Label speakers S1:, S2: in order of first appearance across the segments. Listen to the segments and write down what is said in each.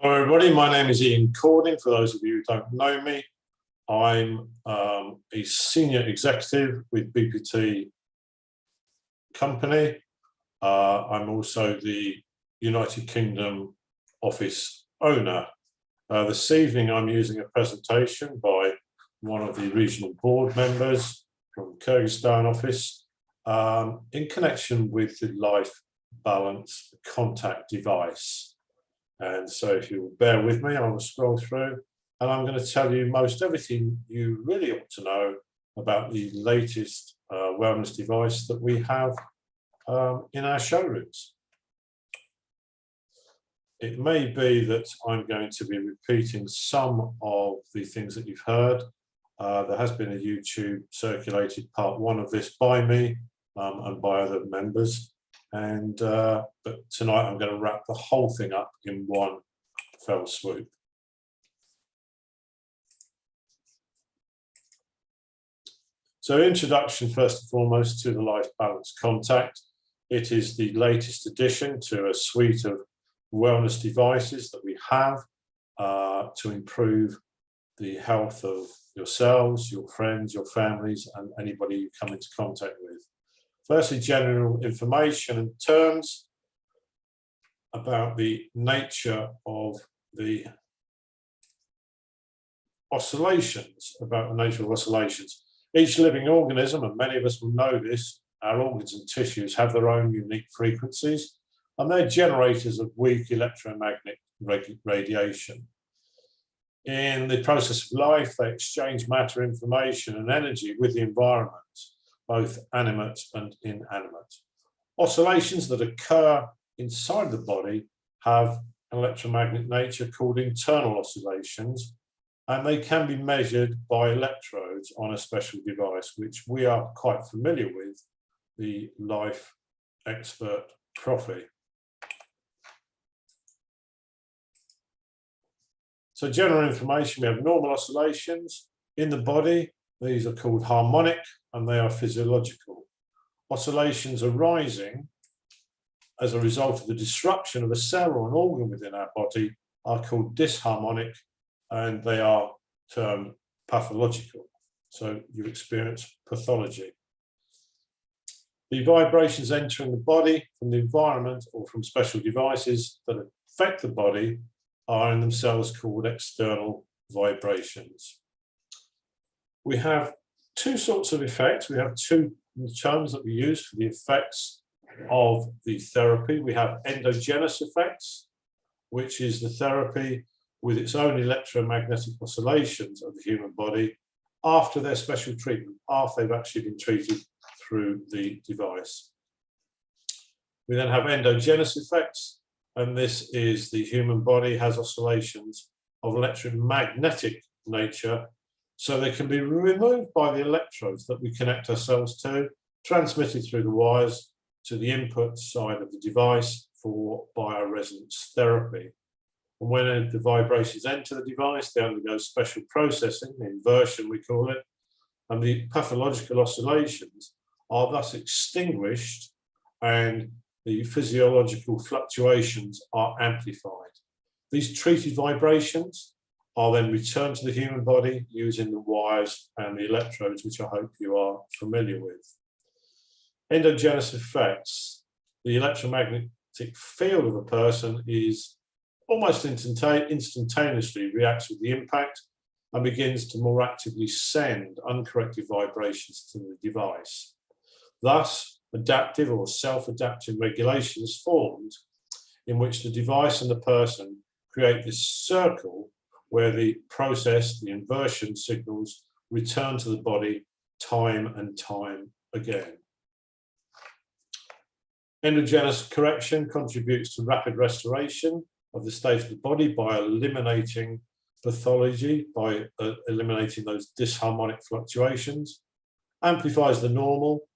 S1: Hello everybody, my name is Ian Cording. For those of you who don't know me, I'm a senior executive with BPT company. I'm also the United Kingdom office owner. This evening I'm using a presentation by one of the regional board members from Kyrgyzstan office in connection with the Life Balance contact device. And so if you'll bear with me, I will scroll through and I'm going to tell you most everything you really ought to know about the latest wellness device that we have in our showrooms. It may be that I'm going to be repeating some of the things that you've heard. There has been a YouTube circulated part 1 of this by me and by other members. But tonight I'm going to wrap the whole thing up in one fell swoop. So introduction first and foremost to the Life Balance Contact. It is the latest addition to a suite of wellness devices that we have to improve the health of yourselves, your friends, your families, and anybody you come into contact with. Firstly, general information and terms about the nature of the oscillations, Each living organism, and many of us will know this, our organs and tissues have their own unique frequencies, and they're generators of weak electromagnetic radiation. In the process of life, they exchange matter, information, and energy with the environment, both animate and inanimate. Oscillations that occur inside the body have an electromagnetic nature called internal oscillations, and they can be measured by electrodes on a special device, which we are quite familiar with, the Life Expert Profi. So general information, we have normal oscillations in the body. These are called harmonic and they are physiological. Oscillations arising as a result of the disruption of a cell or an organ within our body are called disharmonic and they are termed pathological. So you experience pathology. The vibrations entering the body from the environment or from special devices that affect the body are in themselves called external vibrations. We have two sorts of effects. We have two terms that we use for the effects of the therapy. We have endogenous effects, which is the therapy with its own electromagnetic oscillations of the human body after their special treatment, after they've actually been treated through the device. We then have endogenous effects, and this is the human body has oscillations of electromagnetic nature, so they can be removed by the electrodes that we connect ourselves to, transmitted through the wires to the input side of the device for bioresonance therapy. And when the vibrations enter the device, they undergo special processing, inversion we call it, and the pathological oscillations are thus extinguished and the physiological fluctuations are amplified. These treated vibrations are then returned to the human body using the wires and the electrodes, which I hope you are familiar with. Endogenous effects. The electromagnetic field of a person is almost instantaneously reacts with the impact and begins to more actively send uncorrected vibrations to the device. Thus, adaptive or self-adaptive regulation is formed in which the device and the person create this circle where the process, the inversion signals, return to the body time and time again. Endogenous correction contributes to rapid restoration of the state of the body by eliminating pathology, by eliminating those disharmonic fluctuations, amplifies the normal,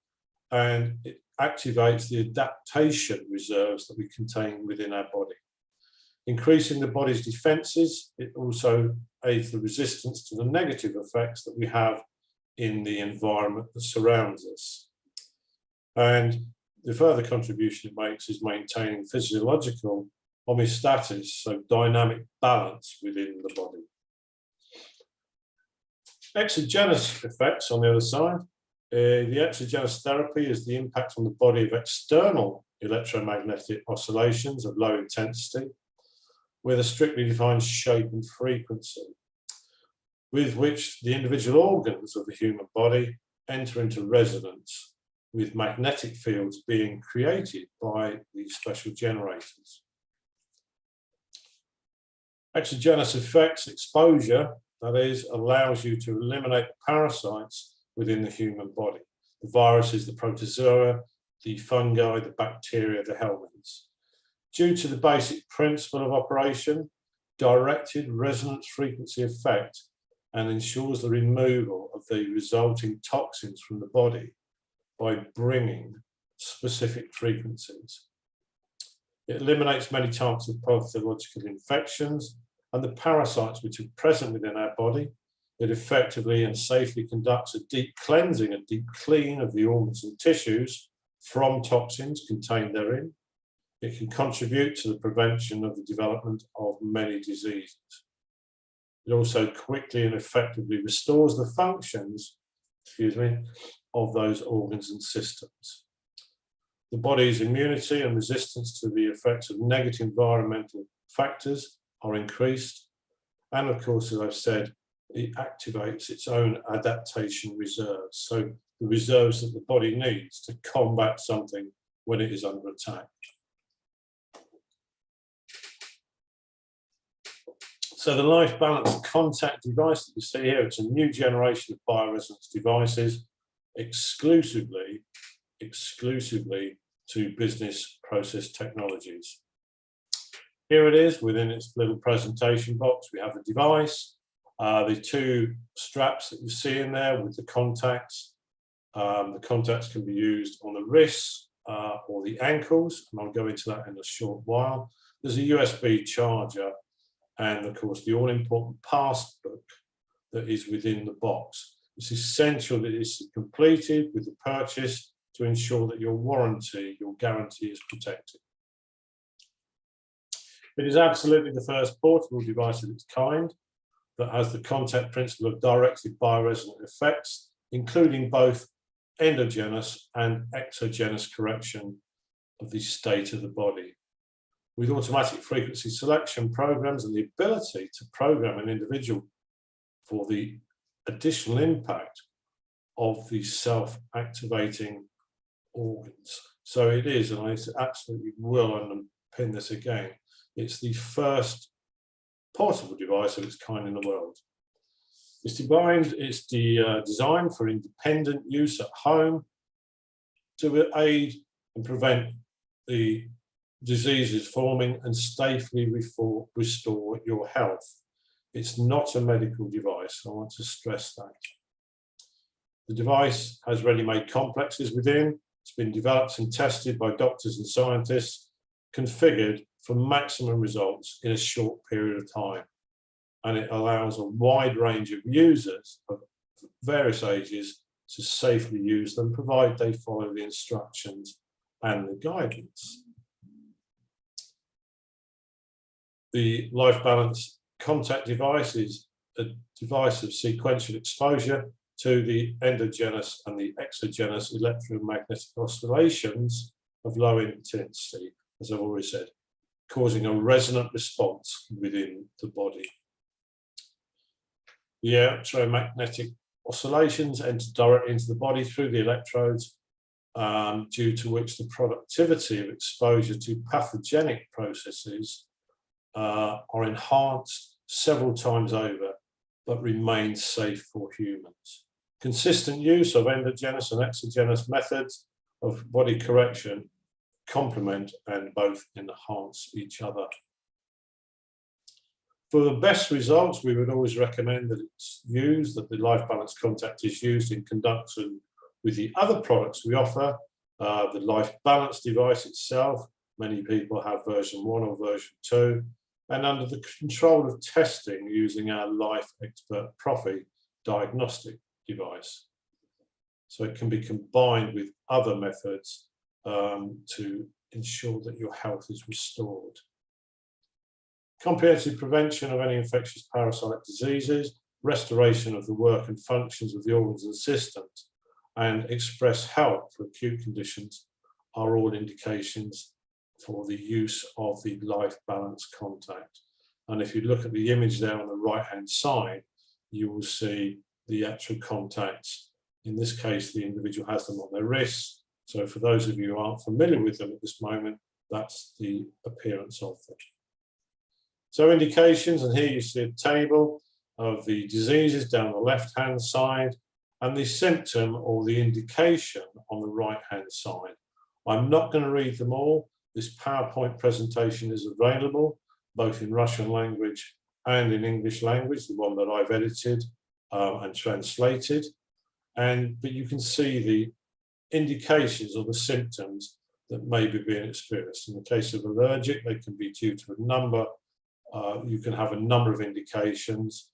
S1: and it activates the adaptation reserves that we contain within our body. Increasing the body's defenses, it also aids the resistance to the negative effects that we have in the environment that surrounds us. And the further contribution it makes is maintaining physiological homeostasis, so dynamic balance within the body. Exogenous effects on the other side. The exogenous therapy is the impact on the body of external electromagnetic oscillations of low intensity with a strictly defined shape and frequency, with which the individual organs of the human body enter into resonance, with magnetic fields being created by these special generators. Exogenous effects, exposure, that is, allows you to eliminate parasites within the human body. The viruses, the protozoa, the fungi, the bacteria, the helminths. Due to the basic principle of operation, directed resonance frequency effect, and ensures the removal of the resulting toxins from the body by bringing specific frequencies. It eliminates many types of pathological infections and the parasites which are present within our body. It effectively and safely conducts a deep cleansing, a deep clean of the organs and tissues from toxins contained therein. It can contribute to the prevention of the development of many diseases. It also quickly and effectively restores the functions, of those organs and systems. The body's immunity and resistance to the effects of negative environmental factors are increased. And of course, as I've said, it activates its own adaptation reserves. So the reserves that the body needs to combat something when it is under attack. So the Life Balance contact device that you see here, it's a new generation of bioresonance devices exclusively to business process technologies. Here it is within its little presentation box. We have the device, the two straps that you see in there with the contacts. The contacts can be used on the wrists or the ankles, and I'll go into that in a short while. There's a USB charger, and of course the all-important passbook that is within the box. It's essential that it's completed with the purchase to ensure that your warranty, your guarantee is protected. It is absolutely the first portable device of its kind that has the contact principle of directed bioresonant effects, including both endogenous and exogenous correction of the state of the body. With automatic frequency selection programs and the ability to program an individual for the additional impact of the self-activating organs. So it is, and I absolutely will underpin this again, it's the first portable device of its kind in the world. It's designed for independent use at home to aid and prevent the diseases forming and safely restore your health. It's not a medical device. I want to stress that. The device has ready-made complexes within. It's been developed and tested by doctors and scientists, configured for maximum results in a short period of time. And it allows a wide range of users of various ages to safely use them, provided they follow the instructions and the guidance. The Life Balance contact device is a device of sequential exposure to the endogenous and the exogenous electromagnetic oscillations of low intensity, as I've already said, causing a resonant response within the body. The electromagnetic oscillations enter directly into the body through the electrodes, due to which the productivity of exposure to pathogenic processes are enhanced several times over, but remain safe for humans. Consistent use of endogenous and exogenous methods of body correction complement and both enhance each other. For the best results, we would always recommend that it's used, that the Life Balance contact is used in conjunction with the other products we offer. The Life Balance device itself, many people have version 1 or version 2, and under the control of testing using our Life Expert Profi diagnostic device. So it can be combined with other methods to ensure that your health is restored. Comprehensive prevention of any infectious parasitic diseases, restoration of the work and functions of the organs and systems, and express help for acute conditions are all indications for the use of the life balance contact. And if you look at the image there on the right hand side, you will see the actual contacts. In this case, the individual has them on their wrists. So for those of you who aren't familiar with them at this moment, that's the appearance of them. So indications, and here you see a table of the diseases down the left hand side and the symptom or the indication on the right hand side. I'm not going to read them all. This PowerPoint presentation is available both in Russian language and in English language, the one that I've edited and translated. But you can see the indications or the symptoms that may be being experienced. In the case of allergic, they can be due to a number. You can have a number of indications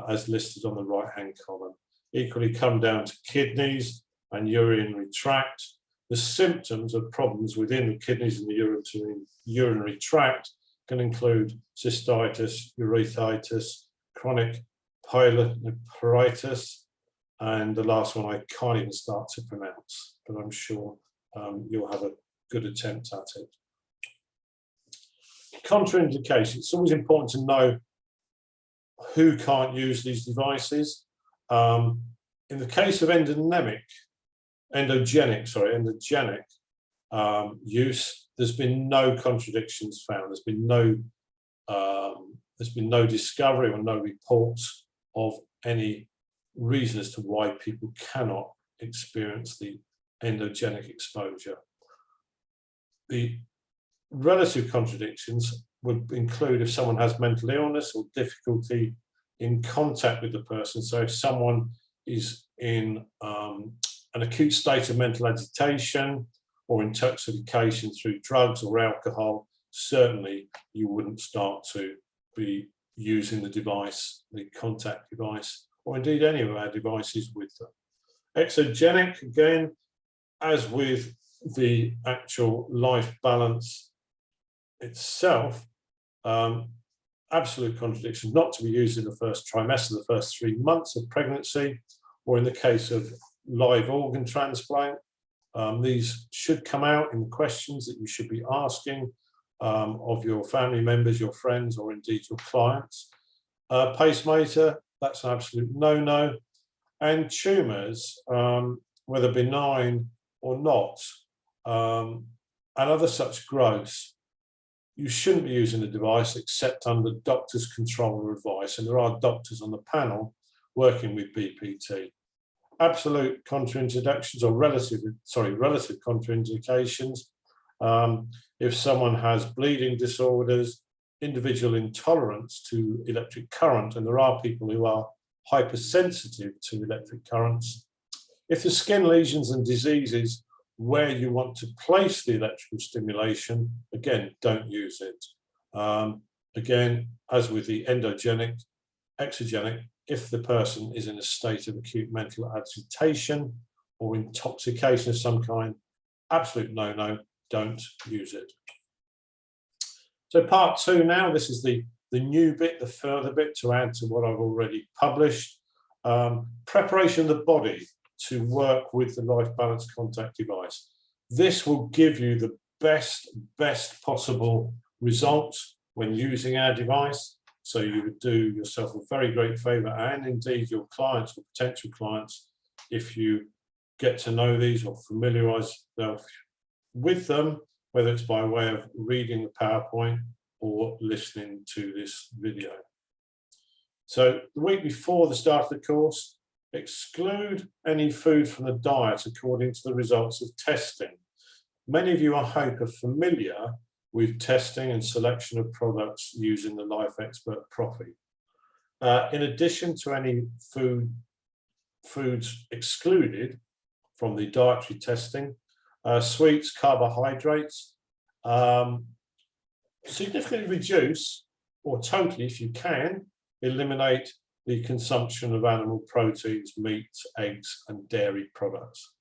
S1: as listed on the right-hand column. Equally come down to kidneys and urinary tract. The symptoms of problems within the kidneys and the urinary tract can include cystitis, urethritis, chronic pyelonephritis, and the last one I can't even start to pronounce, but I'm sure you'll have a good attempt at it. Contraindications. It's always important to know who can't use these devices. In the case of endogenic use, there's been no contradictions found. There's been no discovery or no reports of any reason as to why people cannot experience the endogenic exposure. The relative contradictions would include if someone has mental illness or difficulty in contact with the person. So if someone is in an acute state of mental agitation or intoxication through drugs or alcohol, certainly you wouldn't start to be using the device, the contact device, or indeed any of our devices with them. Exogenic, again, as with the actual life balance itself, absolute contradiction not to be used in the first trimester, the first 3 months of pregnancy, or in the case of live organ transplant. These should come out in questions that you should be asking of your family members, your friends, or indeed your clients. Pacemaker, that's an absolute no-no. And tumours, whether benign or not, and other such growths, you shouldn't be using the device except under doctor's control or advice, and there are doctors on the panel working with BPT. Absolute contraindications, or relative contraindications, if someone has bleeding disorders, individual intolerance to electric current, and there are people who are hypersensitive to electric currents. If the skin lesions and diseases where you want to place the electrical stimulation, again, don't use it. Again, as with the endogenic, exogenic, if the person is in a state of acute mental agitation or intoxication of some kind, absolute no-no, don't use it. So part 2 now, this is the new bit, the further bit to add to what I've already published. Preparation of the body to work with the life balance contact device. This will give you the best possible results when using our device. So you would do yourself a very great favor, and indeed your clients or potential clients, if you get to know these or familiarize yourself with them, whether it's by way of reading the PowerPoint or listening to this video. So the week before the start of the course, exclude any food from the diet according to the results of testing. Many of you, I hope, are familiar with testing and selection of products using the Life Expert Profi. In addition to any foods excluded from the dietary testing, sweets, carbohydrates, significantly reduce, or totally, if you can, eliminate the consumption of animal proteins, meats, eggs, and dairy products.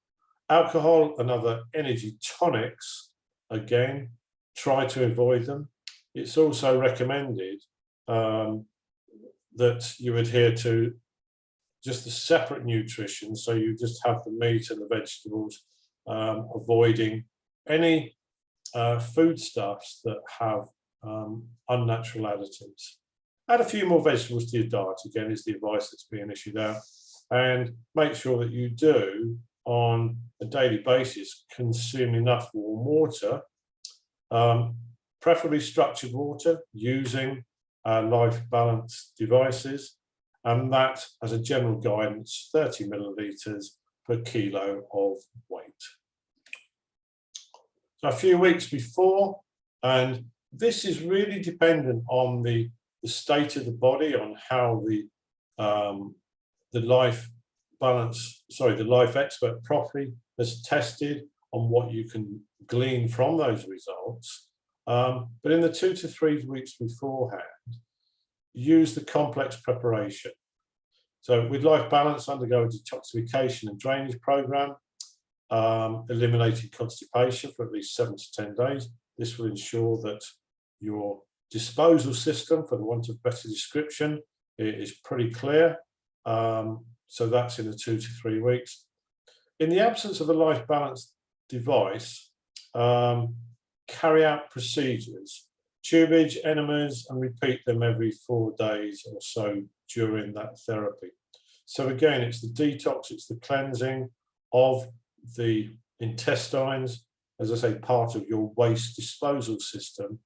S1: Alcohol and other energy tonics, again, try to avoid them. it's also recommended that you adhere to just the separate nutrition, so you just have the meat and the vegetables, avoiding any foodstuffs that have unnatural additives. Add a few more vegetables to your diet, again, is the advice that's being issued out, and make sure that you do, on a daily basis, consume enough warm water, preferably structured water, using life balance devices, and that, as a general guidance, 30 millilitres per kilo of weight. So a few weeks before, and this is really dependent on the state of the body, on how the life expert properly has tested on what you can glean from those results. But in the 2 to 3 weeks beforehand, use the complex preparation. So with Life Balance, undergo a detoxification and drainage program, eliminating constipation for at least 7 to 10 days. This will ensure that your disposal system, for the want of better description, is pretty clear. So that's in the 2 to 3 weeks. In the absence of a Life Balance device, carry out procedures, tubage, enemas, and repeat them every 4 days or so during that therapy. So again, it's the detox, it's the cleansing of the intestines, as I say, part of your waste disposal system.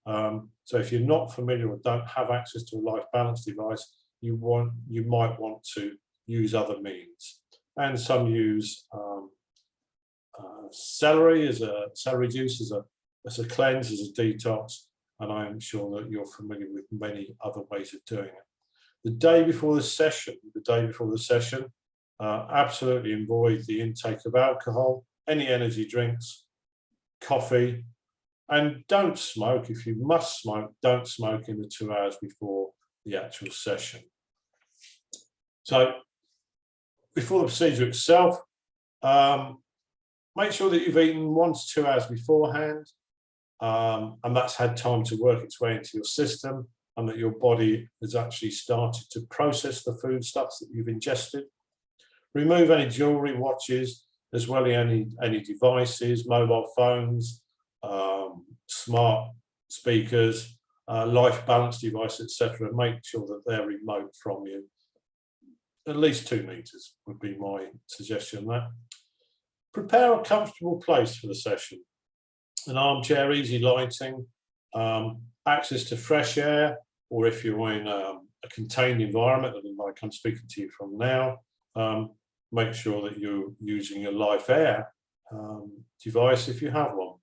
S1: So if you're not familiar or don't have access to a Life Balance device, you might want to use other means. And some use celery juice as a cleanse, as a detox, and I'm sure that you're familiar with many other ways of doing it. The day before the session, absolutely avoid the intake of alcohol, any energy drinks, coffee, and don't smoke. If you must smoke, don't smoke in the 2 hours before the actual session. So before the procedure itself, make sure that you've eaten 1 to 2 hours beforehand, and that's had time to work its way into your system, and that your body has actually started to process the foodstuffs that you've ingested. Remove any jewelry, watches, as well as any devices, mobile phones, smart speakers, Life Balance device, etc. Make sure that they're remote from you. At least 2 meters would be my suggestion there. Prepare a comfortable place for the session. An armchair, easy lighting, access to fresh air, or if you're in a contained environment, like I'm speaking to you from now, make sure that you're using your Life Air device if you have one.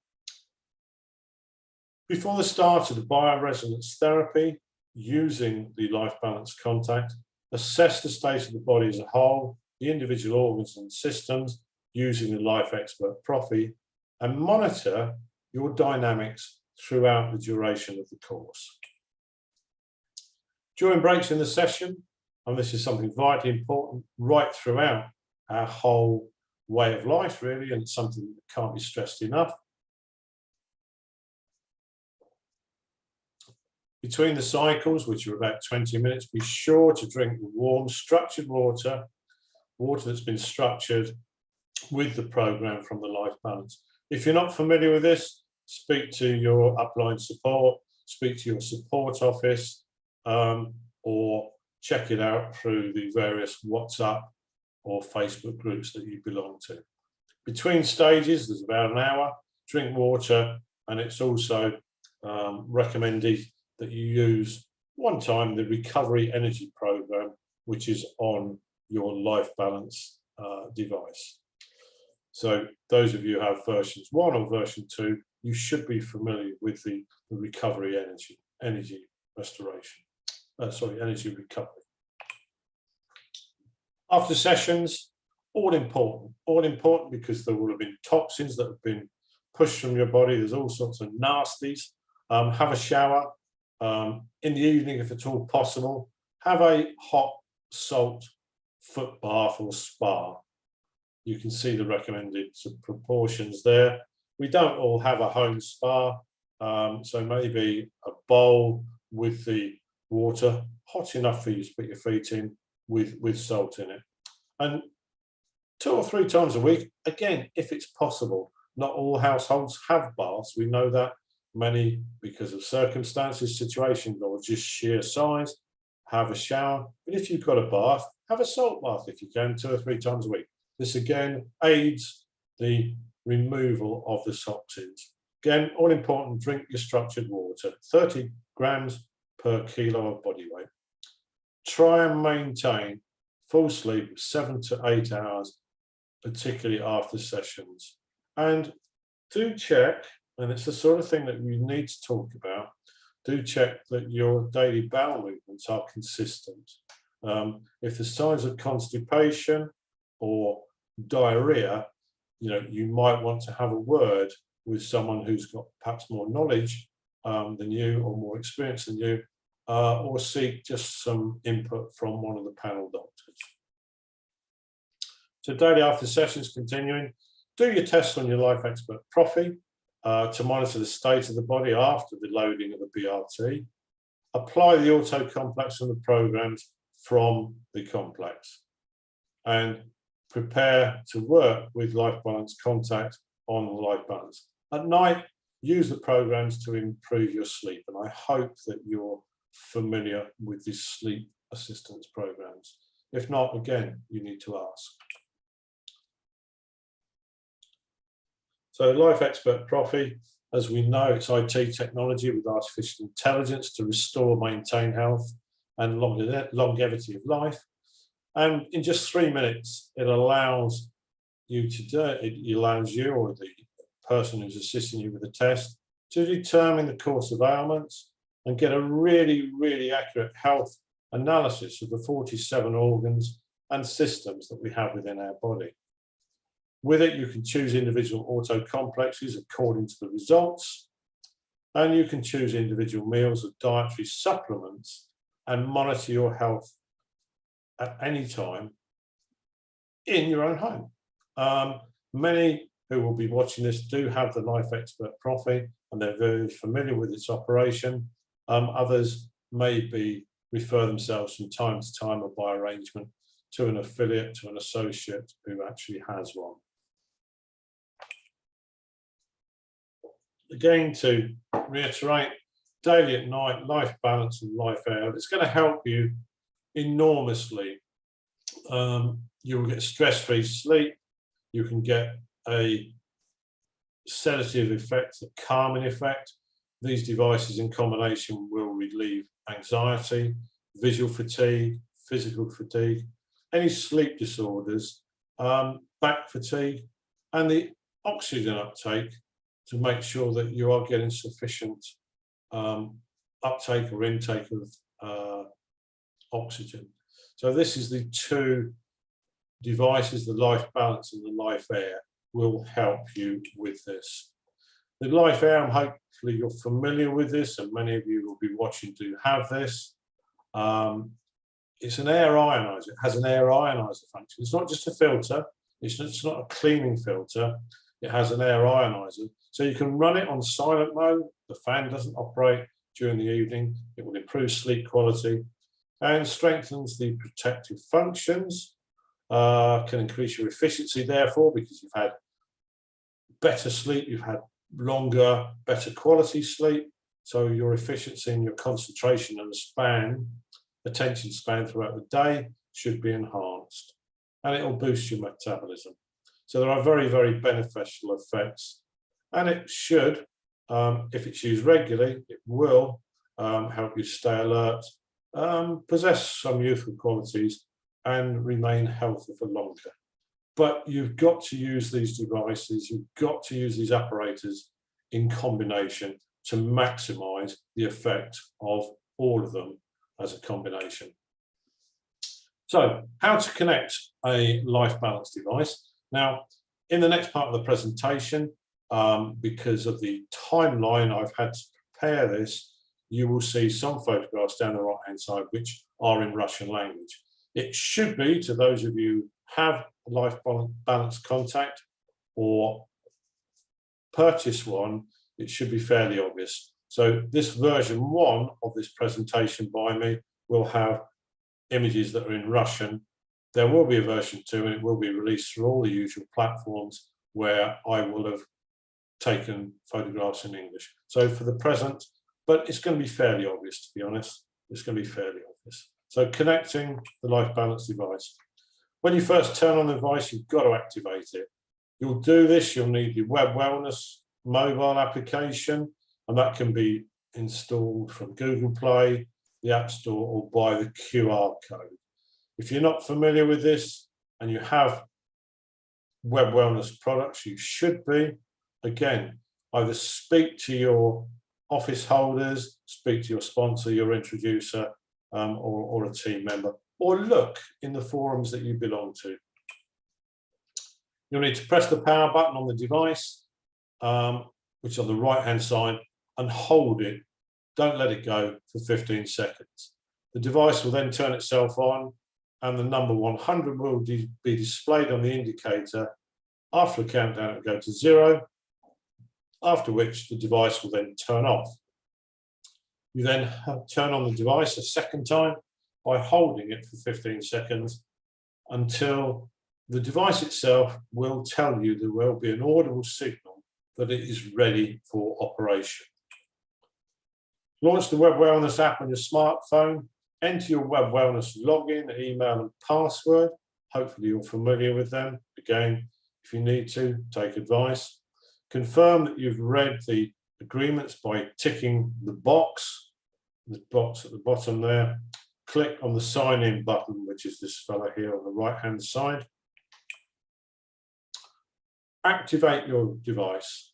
S1: Before the start of the bioresonance therapy, using the Life Balance contact, assess the state of the body as a whole, the individual organs and systems, using the Life Expert Profi, and monitor your dynamics throughout the duration of the course. During breaks in the session, and this is something vitally important right throughout our whole way of life, really, and it's something that can't be stressed enough. Between the cycles, which are about 20 minutes, be sure to drink warm, structured water that's been structured with the program from the Life Balance. If you're not familiar with this, speak to your upline support, speak to your support office, or check it out through the various WhatsApp or Facebook groups that you belong to. Between stages, there's about an hour, drink water, and it's also recommended that you use one time the recovery energy program, which is on your Life Balance device. So those of you who have versions 1 or version 2, you should be familiar with the recovery energy restoration. Energy recovery. After sessions, all important because there will have been toxins that have been pushed from your body. There's all sorts of nasties. Have a shower. In the evening, if at all possible, have a hot salt foot bath or spa. You can see the recommended proportions there. We don't all have a home spa, So maybe a bowl with the water hot enough for you to put your feet in with salt in it. And 2 or 3 times a week, again, if it's possible. Not all households have baths. We know that many, because of circumstances, situations, or just sheer size, have a shower. But if you've got a bath, have a salt bath if you can, 2 or 3 times a week. This again aids the removal of the toxins. Again, all important, drink your structured water, 30 grams per kilo of body weight. Try and maintain full sleep of 7 to 8 hours, particularly after sessions. And do check, and it's the sort of thing that you need to talk about, do check that your daily bowel movements are consistent. If the signs of constipation or diarrhea, you might want to have a word with someone who's got perhaps more knowledge than you, or more experience than you, or seek just some input from one of the panel doctors. So daily after sessions continuing, do your tests on your Life Expert Profi to monitor the state of the body after the loading of the BRT. Apply the auto complex and the programs from the complex, and prepare to work with Life Balance Contact on the Life Balance. At night, use the programs to improve your sleep, and I hope that you're familiar with these sleep assistance programs. If not, again, you need to ask. So Life Expert Profi, as we know, it's IT technology with artificial intelligence to restore, maintain health and longevity of life. And in just 3 minutes, it allows you to do it. It allows you, or the person who's assisting you with the test, to determine the course of ailments and get a really, really accurate health analysis of the 47 organs and systems that we have within our body. With it, you can choose individual auto complexes according to the results, and you can choose individual meals or dietary supplements and monitor your health at any time in your own home. Many who will be watching this do have the Life Expert Profi, and they're very familiar with its operation. Others may refer themselves from time to time, or by arrangement, to an affiliate, to an associate who actually has one. Again, to reiterate, daily at night, Life Balance and Life Air, it's going to help you enormously. You will get stress-free sleep. You can get a sedative effect, a calming effect. These devices in combination will relieve anxiety, visual fatigue, physical fatigue, any sleep disorders, back fatigue, and the oxygen uptake, to make sure that you are getting sufficient uptake or intake of oxygen. So this is the 2 devices, the Life Balance and the Life Air, will help you with this. The Life Air, hopefully you're familiar with this, and many of you will be watching do have this. It's an air ionizer. It has an air ionizer function. It's not just a filter. It's not a cleaning filter. It has an air ionizer. So you can run it on silent mode. The fan doesn't operate during the evening. It will improve sleep quality and strengthens the protective functions. Can increase your efficiency, therefore, because you've had better sleep, you've had longer, better quality sleep. So your efficiency and your concentration and the attention span throughout the day should be enhanced. And it will boost your metabolism. So there are very, very beneficial effects. And it should, if it's used regularly, it will help you stay alert, possess some youthful qualities, and remain healthy for longer. But you've got to use these devices, you've got to use these apparatus in combination to maximize the effect of all of them as a combination. So, how to connect a Life Balance device. Now, in the next part of the presentation, because of the timeline I've had to prepare this, you will see some photographs down the right-hand side which are in Russian language. It should be, to those of you who have Life Balance Contact or purchase one, it should be fairly obvious. So this version 1 of this presentation by me will have images that are in Russian. There will be a version 2, and it will be released through all the usual platforms where I will have taken photographs in English. So for the present, but it's going to be fairly obvious, to be honest. It's going to be fairly obvious. So connecting the life balance device. When you first turn on the device, you've got to activate it. You'll do this, you'll need your WebWellness mobile application, and that can be installed from Google Play, the App Store, or by the QR code. If you're not familiar with this and you have WebWellness products, you should be. Again, either speak to your office holders, speak to your sponsor, your introducer, or a team member, or look in the forums that you belong to. You'll need to press the power button on the device, which is on the right-hand side, and hold it. Don't let it go for 15 seconds. The device will then turn itself on, and the number 100 will be displayed on the indicator. After a countdown, it will go to 0, after which the device will then turn off. You then turn on the device a second time by holding it for 15 seconds until the device itself will tell you there will be an audible signal that it is ready for operation. Launch the WebWellness app on your smartphone, enter your WebWellness login, email and password. Hopefully you're familiar with them. Again, if you need to, take advice. Confirm that you've read the agreements by ticking the box at the bottom there. Click on the sign in button, which is this fella here on the right hand side. Activate your device.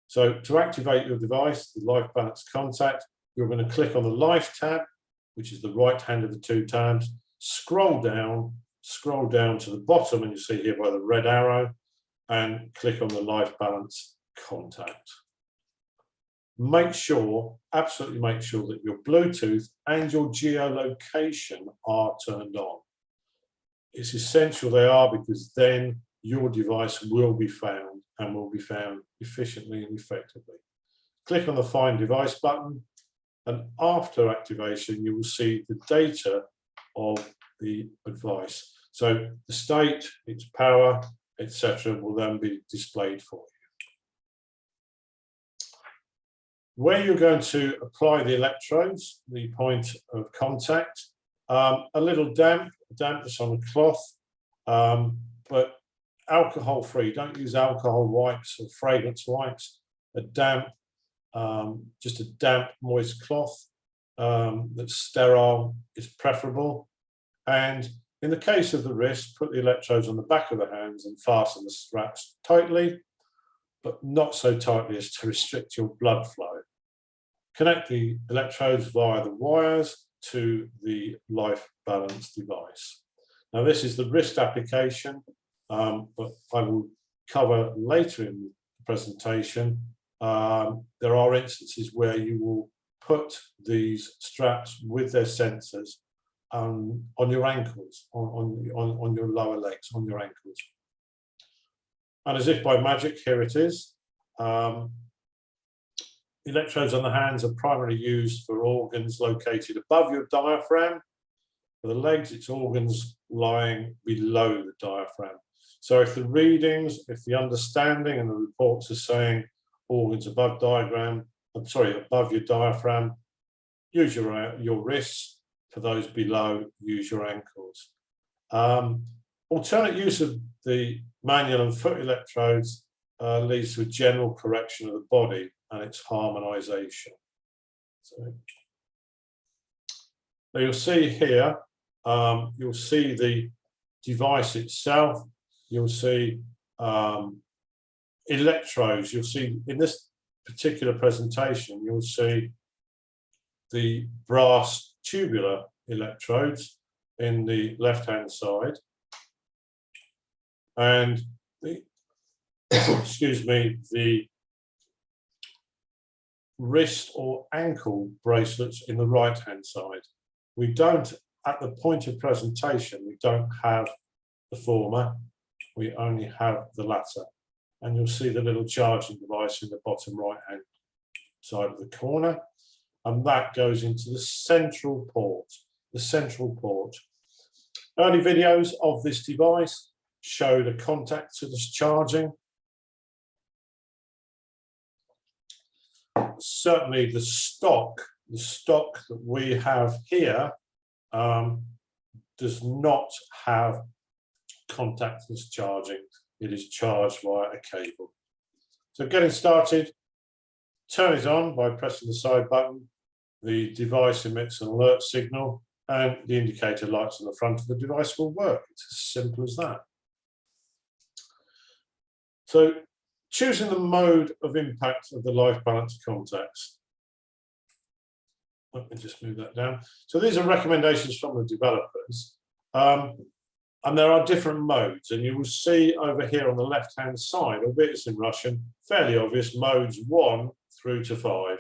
S1: So to activate your device, the Life Balance Contact, you're going to click on the Life tab, which is the right hand of the 2 tabs. Scroll down to the bottom, and you see here by the red arrow, and click on the Life Balance Contact. Make sure, absolutely make sure that your Bluetooth and your geolocation are turned on. It's essential they are, because then your device will be found, and will be found efficiently and effectively. Click on the Find Device button, and after activation, you will see the data of the device. So the state, its power, etc., will then be displayed for you. Where you're going to apply the electrodes, the point of contact, a little dampness on the cloth, but alcohol-free. Don't use alcohol wipes or fragrance wipes. Just a damp, moist cloth that's sterile is preferable. And in the case of the wrist, put the electrodes on the back of the hands and fasten the straps tightly, but not so tightly as to restrict your blood flow. Connect the electrodes via the wires to the Life Balance device. Now, this is the wrist application, but I will cover later in the presentation. There are instances where you will put these straps with their sensors on your ankles, on your lower legs, on your ankles. And as if by magic, here it is. Electrodes on the hands are primarily used for organs located above your diaphragm. For the legs, it's organs lying below the diaphragm. So if the readings, if the understanding and the reports are saying organs above above your diaphragm, use your wrists. For those below, use your ankles. Alternate use of the manual and foot electrodes leads to a general correction of the body and its harmonization. So you'll see here, you'll see the device itself, you'll see electrodes, you'll see in this particular presentation, you'll see the brass tubular electrodes in the left-hand side, and the excuse me, the wrist or ankle bracelets in the right-hand side. We don't, at the point of presentation, we don't have the former, we only have the latter. And you'll see the little charging device in the bottom right-hand side of the corner, and that goes into the central port. The central port. Early videos of this device show the contactor discharging. Certainly the stock that we have here does not have contactless charging. It is charged via a cable. So getting started, turn it on by pressing the side button. The device emits an alert signal and the indicator lights on the front of the device will work. It's as simple as that. So choosing the mode of impact of the life balance contacts. Let me just move that down. So these are recommendations from the developers. And there are different modes, and you will see over here on the left-hand side, albeit it's in Russian, fairly obvious, modes 1 through to 5.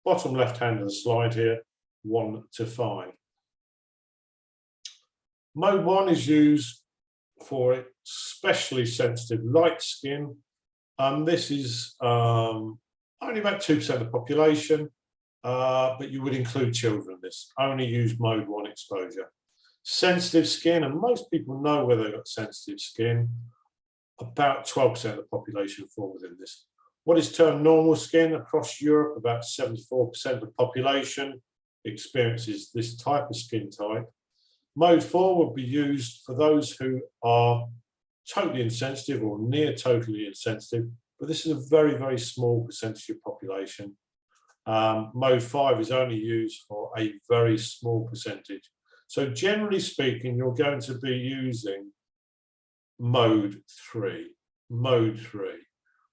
S1: Bottom left-hand of the slide here, 1 to 5. Mode 1 is used for especially sensitive light skin, and this is only about 2% of the population, but you would include children in this. Only use mode 1 exposure. Sensitive skin, and most people know where they've got sensitive skin, about 12% of the population fall within this. What is termed normal skin across Europe, about 74% of the population experiences this type of skin type. Mode 4 would be used for those who are totally insensitive or near totally insensitive, but this is a very, very small percentage of population. Mode 5 is only used for a very small percentage. So generally speaking, you're going to be using mode 3,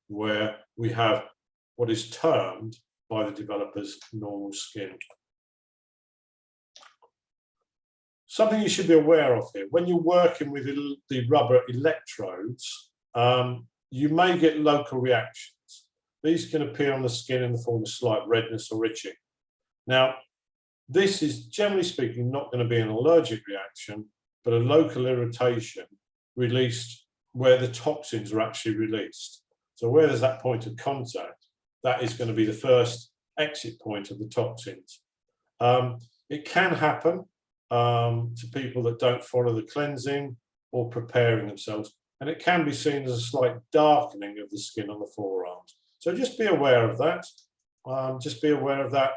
S1: where we have what is termed by the developers normal skin. Something you should be aware of here, when you're working with the rubber electrodes, you may get local reactions. These can appear on the skin in the form of slight redness or itching. Now, this is generally speaking not going to be an allergic reaction, but a local irritation released where the toxins are actually released. So where there's that point of contact, that is going to be the first exit point of the toxins. It can happen to people that don't follow the cleansing or preparing themselves, and it can be seen as a slight darkening of the skin on the forearms. So just be aware of that. Just be aware of that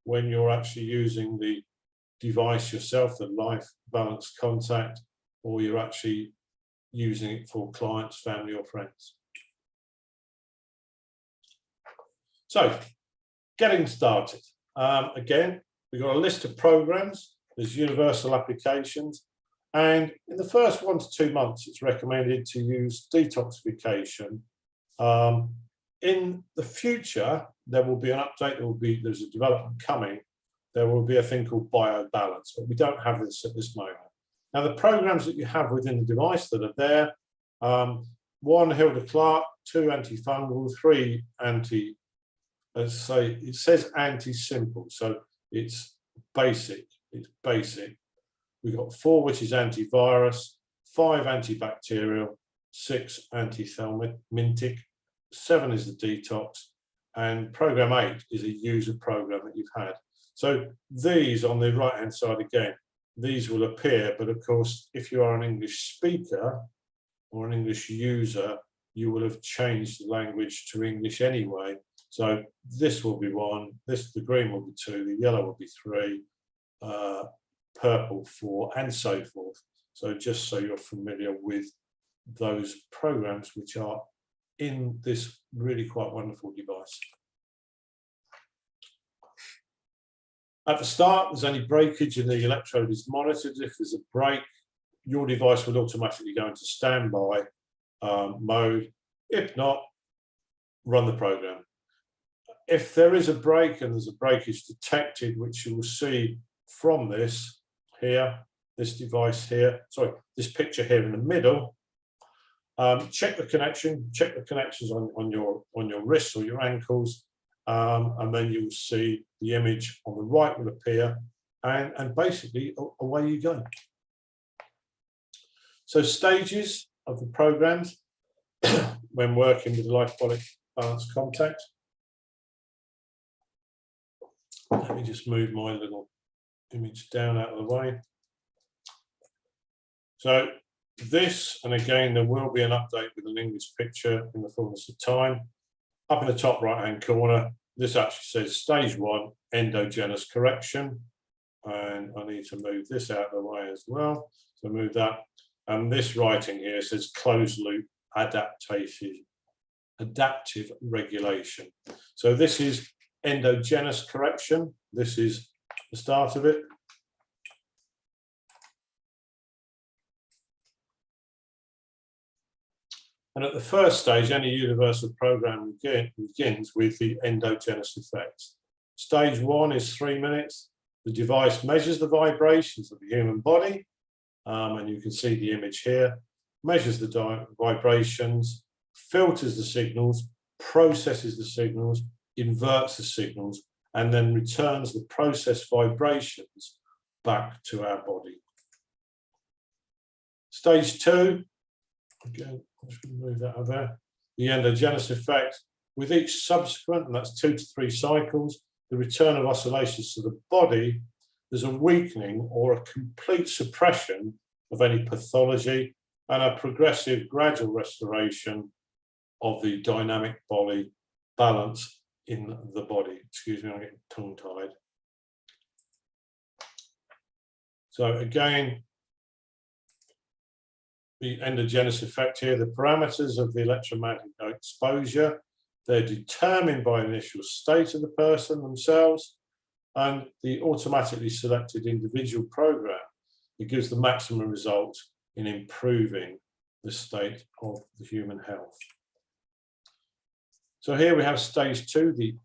S1: when you're actually using the device yourself, the life balance contact, or you're actually using it for clients, family or friends. So getting started. Again, we've got a list of programs. There's universal applications. And in the first 1 to 2 months, it's recommended to use detoxification. In the future, there will be an update, there's a development coming. There will be a thing called biobalance, but we don't have this at this moment. Now, the programs that you have within the device that are there, 1 Hilda Clark, 2 antifungal, 3 anti, let's say, it says anti-simple, so it's basic, We've got 4, which is antivirus, 5 antibacterial, 6 antithelmintic, 7 is the detox, and program 8 is a user program that you've had. So these on the right hand side again, these will appear, but of course, if you are an English speaker or an English user, you will have changed the language to English anyway. So this will be 1, the green will be 2, the yellow will be 3, purple 4, and so forth. So just so you're familiar with those programs which are in this really quite wonderful device. At the start, there's any breakage and the electrode is monitored. If there's a break, your device will automatically go into standby mode. If not, run the program. If there is a break and there's a breakage detected, which you will see from this here, this device here, sorry, this picture here in the middle, check the connections on your wrists or your ankles, and then you will see the image on the right will appear, and basically away you go. So stages of the programs when working with life balance contact. Let me just move my little image down out of the way. So this, and again, there will be an update with an English picture in the fullness of time. Up in the top right-hand corner, this actually says stage 1, endogenous correction. And I need to move this out of the way as well. So move that. And this writing here says closed loop adaptive regulation. So this is endogenous correction. This is the start of it. And at the first stage, any universal program begins with the endogenous effects. Stage 1 is 3 minutes. The device measures the vibrations of the human body, and you can see the image here, measures the vibrations, filters the signals, processes the signals, inverts the signals, and then returns the processed vibrations back to our body. Stage 2, again, I should move that over there, the endogenous effect. With each subsequent, and that's 2 to 3 cycles, the return of oscillations to the body, there's a weakening or a complete suppression of any pathology and a progressive gradual restoration of the dynamic body balance in the body. Excuse me, I'm getting tongue-tied. So again, the endogenous effect here, the parameters of the electromagnetic exposure, they're determined by the initial state of the person themselves and the automatically selected individual program. It gives the maximum result in improving the state of the human health. So here we have stage 2, the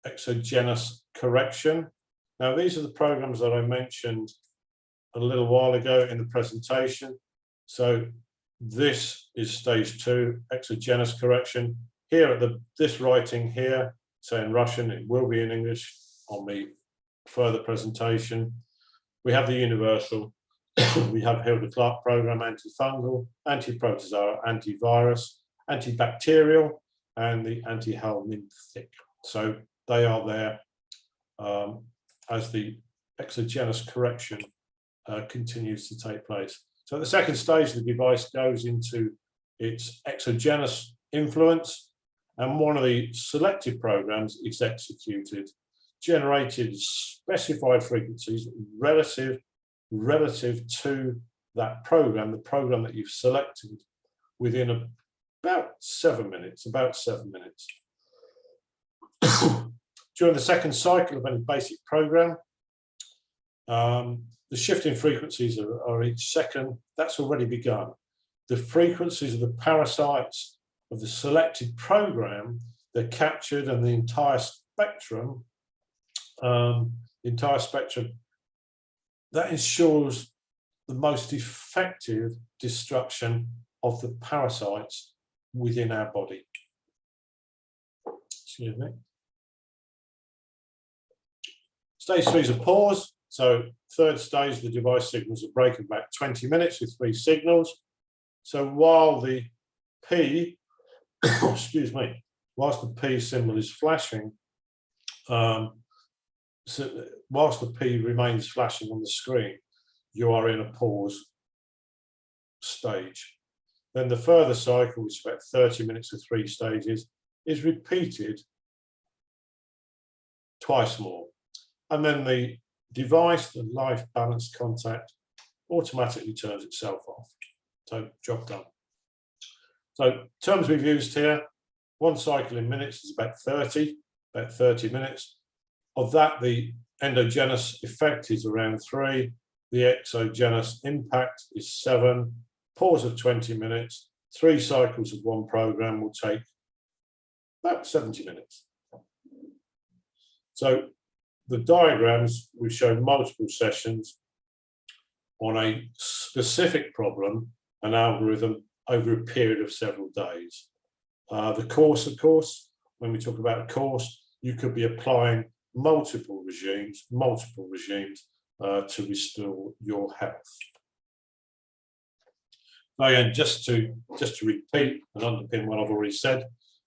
S1: exogenous correction. Now these are the programs that I mentioned a little while ago in the presentation. So this is stage 2, exogenous correction. Here at this writing here, say in Russian, it will be in English on the further presentation. We have the universal, we have Hilda-Clark program, antifungal, anti-protozoa, antivirus, antibacterial, and the anti-helminthic. So they are there as the exogenous correction continues to take place. So at the second stage, the device goes into its exogenous influence, and one of the selected programs is executed, generated specified frequencies relative to that program, the program that you've selected, within about 7 minutes, During the second cycle of any basic program, the shifting frequencies are each second. That's already begun. The frequencies of the parasites of the selected program, they're captured, and the entire spectrum, that ensures the most effective destruction of the parasites within our body. Excuse me. Stage 3 is a pause. So third stage, the device signals a break of about 20 minutes with 3 signals. So while the P, excuse me, whilst the P symbol is flashing, whilst the P remains flashing on the screen, you are in a pause stage. Then the further cycle, which is about 30 minutes with 3 stages, is repeated twice more. And then the device, the life balance contact, automatically turns itself off. So job done. So terms we've used here, 1 cycle in minutes is about 30 minutes. Of that, the endogenous effect is around 3. The exogenous impact is 7. Pause of 20 minutes. 3 cycles of 1 program will take about 70 minutes. So the diagrams, we show multiple sessions on a specific problem, an algorithm, over a period of several days. The course, of course, when we talk about a course, you could be applying multiple regimes to restore your health. Now, again, just to repeat and underpin what I've already said,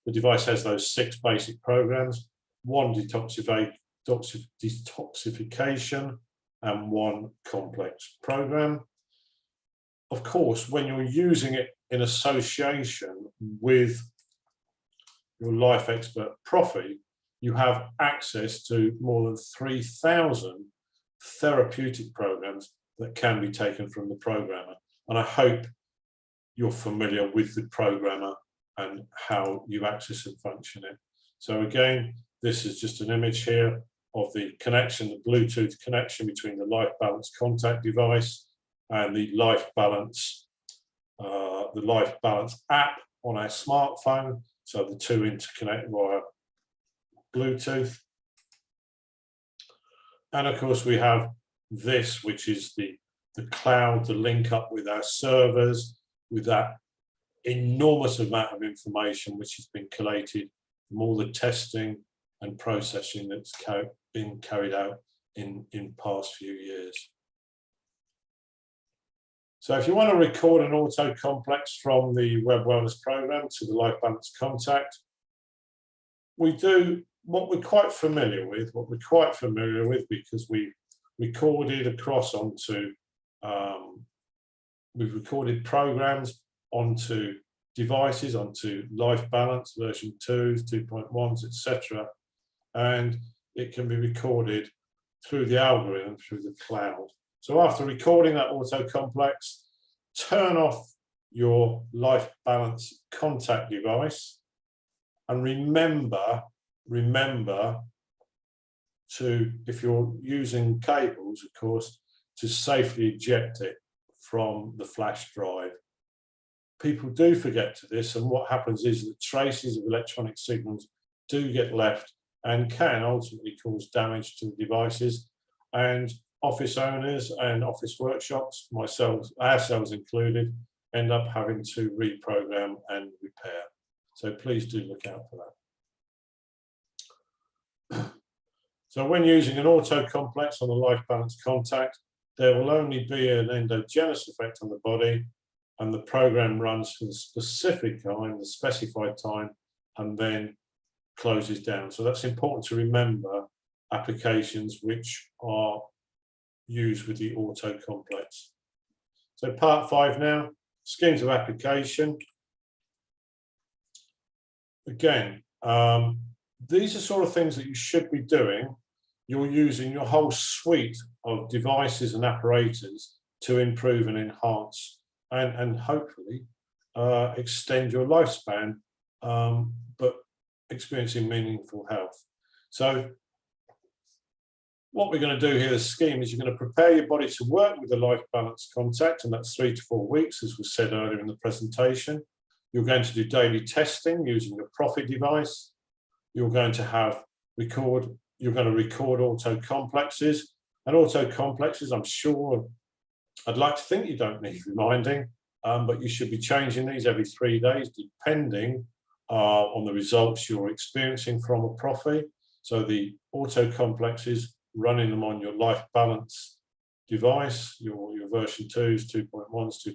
S1: the device has those 6 basic programs. one detoxification and one complex program. Of course, when you're using it in association with your Life Expert Profi, you have access to more than 3,000 therapeutic programs that can be taken from the programmer. And I hope you're familiar with the programmer and how you access and function it. So again, this is just an image here of the connection, the Bluetooth connection between the Life Balance contact device and the Life Balance app on our smartphone. So the two interconnect via Bluetooth. And of course we have this, which is the cloud, the link up with our servers, with that enormous amount of information which has been collated from all the testing and processing that's been carried out in past few years. So if you want to record an auto complex from the Web Wellness program to the Life Balance Contact, we do what we're quite familiar with, because we recorded across onto, we've recorded programs onto devices, onto Life Balance version 2s, 2.1s, etc. And it can be recorded through the algorithm, through the cloud. So after recording that auto complex, turn off your Life Balance contact device and remember to, if you're using cables, of course, to safely eject it from the flash drive. People do forget to this, and what happens is that traces of electronic signals do get left and can ultimately cause damage to the devices, and office owners and office workshops, ourselves included, end up having to reprogram and repair. So please do look out for that. So when using an auto complex on the Life Balance contact, there will only be an endogenous effect on the body, and the program runs for the specific time, the specified time, and then closes down. So that's important to remember applications which are used with the auto complex. So part 5 now, schemes of application. Again, these are sort of things that you should be doing. You're using your whole suite of devices and apparatus to improve and enhance and hopefully extend your lifespan, but experiencing meaningful health. So what we're going to do here, the scheme, is you're going to prepare your body to work with the Life Balance contact, and that's 3 to 4 weeks, as was said earlier in the presentation. You're going to do daily testing using your Profi device. You're going to record auto complexes, and auto complexes, I'm sure, I'd like to think you don't need reminding, but you should be changing these every 3 days, depending on the results you're experiencing from a Profi. So the auto complexes, running them on your Life Balance device, your version 2s, 2.1s,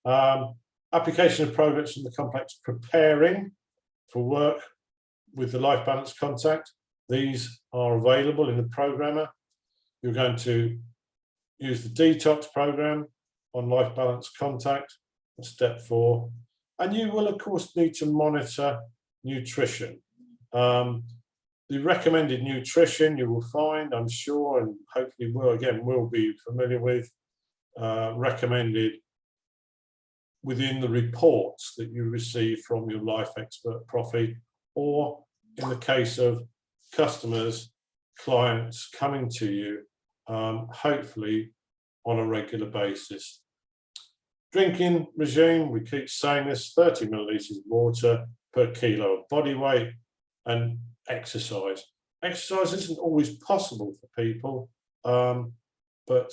S1: 2.2s. Application of programs from the complex preparing for work with the Life Balance contact. These are available in the programmer. You're going to use the detox program on Life Balance contact, step 4. And you will, of course, need to monitor nutrition. The recommended nutrition you will find, I'm sure, and hopefully will be familiar with, recommended within the reports that you receive from your Life Expert Profi, or in the case of customers, clients coming to you, hopefully on a regular basis. Drinking regime, we keep saying this, 30 millilitres of water per kilo of body weight, and exercise. Exercise isn't always possible for people, but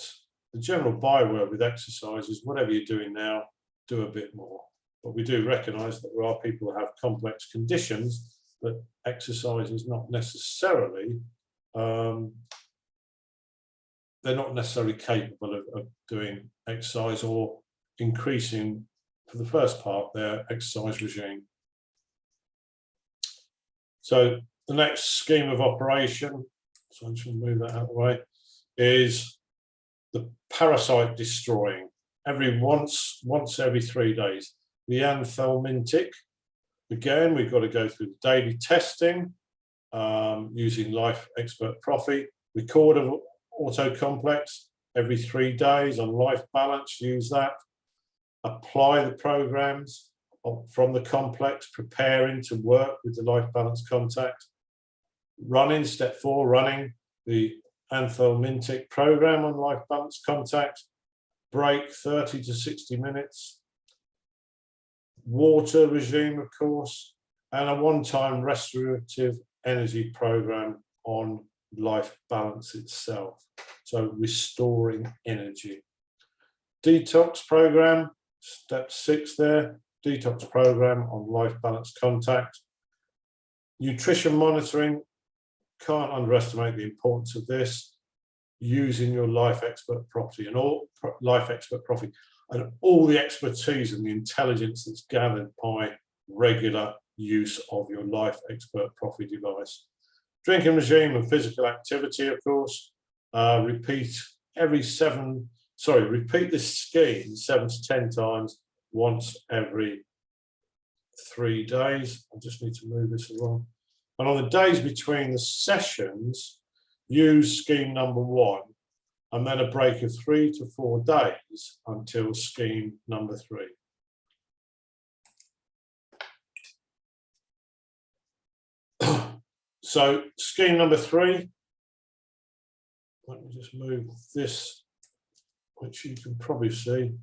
S1: the general byword with exercise is whatever you're doing now, do a bit more. But we do recognise that there are people who have complex conditions that exercise is not necessarily, they're not necessarily capable of doing exercise or increasing, for the first part, their exercise regime. So The next scheme of operation, so I should move that out of the way, is the parasite destroying. Once every 3 days. The anthelmintic. Again, we've got to go through the daily testing using Life Expert Profi. Record of auto complex every 3 days on life balance. Use that. Apply the programs from the complex, preparing to work with the life balance contact. Running, step 4, running the anthelmintic program on life balance contact. Break 30 to 60 minutes. Water regime, of course, and a one-time restorative energy program on life balance itself. So restoring energy. Detox program, step 6 there. Detox program on life balance contact. Nutrition monitoring, can't underestimate the importance of this, using your Life Expert Profi and all Life Expert Profi and all the expertise and the intelligence that's gathered by regular use of your Life Expert Profi device. Drinking regime and physical activity, of course. Repeat this scheme 7 to 10 times, once every 3 days. I just need to move this along. And on the days between the sessions, use scheme number 1, and then a break of 3 to 4 days until scheme number 3. So scheme number 3, let me just move this, which you can probably see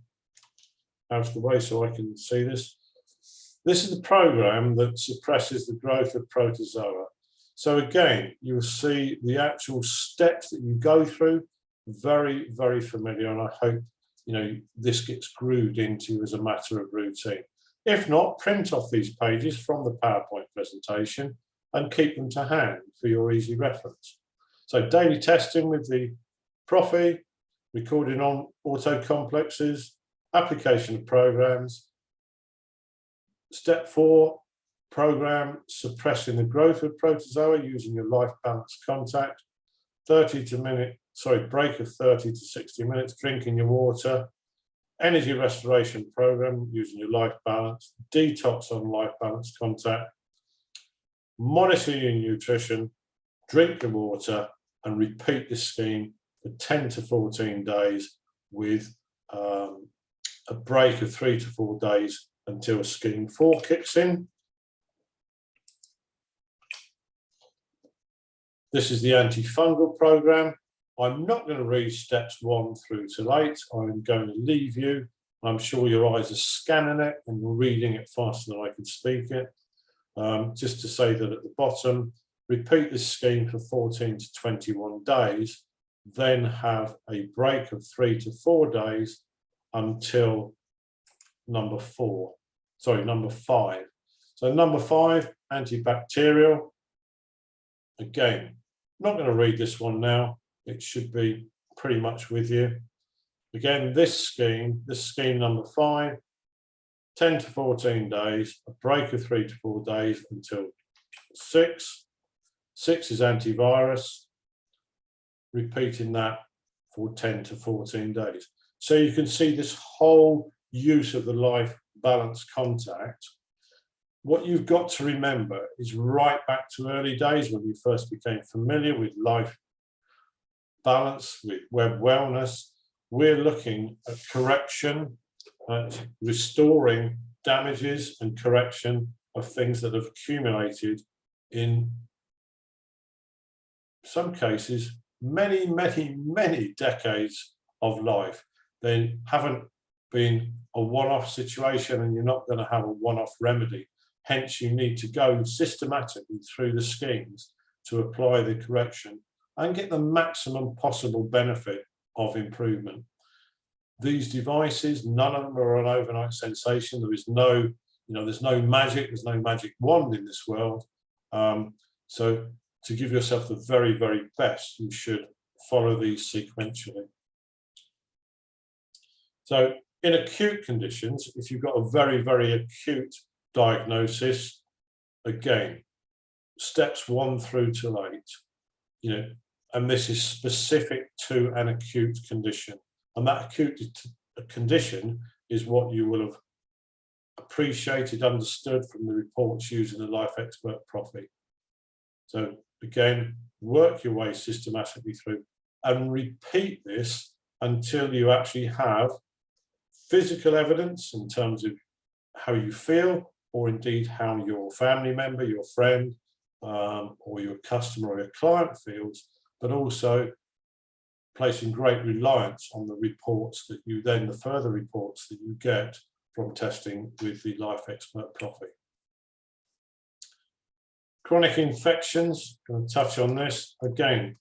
S1: out of the way so I can see this. This is the program that suppresses the growth of protozoa. So again, you'll see the actual steps that you go through, very, very familiar, and I hope this gets grooved into as a matter of routine. If not, print off these pages from the PowerPoint presentation and keep them to hand for your easy reference. So daily testing with the Profi, recording on auto complexes, application of programs. Step 4, program suppressing the growth of protozoa using your life balance contact. Break of 30 to 60 minutes, drinking your water. Energy restoration program using your life balance. Detox on life balance contact. Monitor your nutrition, drink your water, and repeat this scheme for 10 to 14 days with a break of 3 to 4 days until scheme 4 kicks in. This is the antifungal program. I'm not going to read steps 1 through to 8. I'm going to leave you. I'm sure your eyes are scanning it and you're reading it faster than I can speak it. Just to say that at the bottom, repeat this scheme for 14 to 21 days, then have a break of 3 to 4 days until number 5. So number 5, antibacterial. Again, not going to read this one now. It should be pretty much with you. Again, this scheme number 5, 10 to 14 days, a break of 3 to 4 days until 6. 6 is antivirus, repeating that for 10 to 14 days. So you can see this whole use of the life balance contact. What you've got to remember is right back to early days when you first became familiar with life balance, with WebWellness, we're looking at correction, restoring damages and correction of things that have accumulated in some cases many, many, many decades of life. They haven't been a one-off situation, and you're not going to have a one-off remedy. Hence, you need to go systematically through the schemes to apply the correction and get the maximum possible benefit of improvement. These devices, none of them are an overnight sensation. There is no, there's no magic. There's no magic wand in this world. So to give yourself the very, very best, you should follow these sequentially. So in acute conditions, if you've got a very, very acute diagnosis, again, steps 1 through to 8, you know, and this is specific to an acute condition. And that acute condition is what you will have appreciated, understood from the reports using the Life Expert Profi. So again, work your way systematically through and repeat this until you actually have physical evidence in terms of how you feel, or indeed how your family member, your friend, or your customer or your client feels, but also placing great reliance on the reports that you then, the further reports that you get from testing with the Life Expert Profi. Chronic infections, going to touch on this. Again,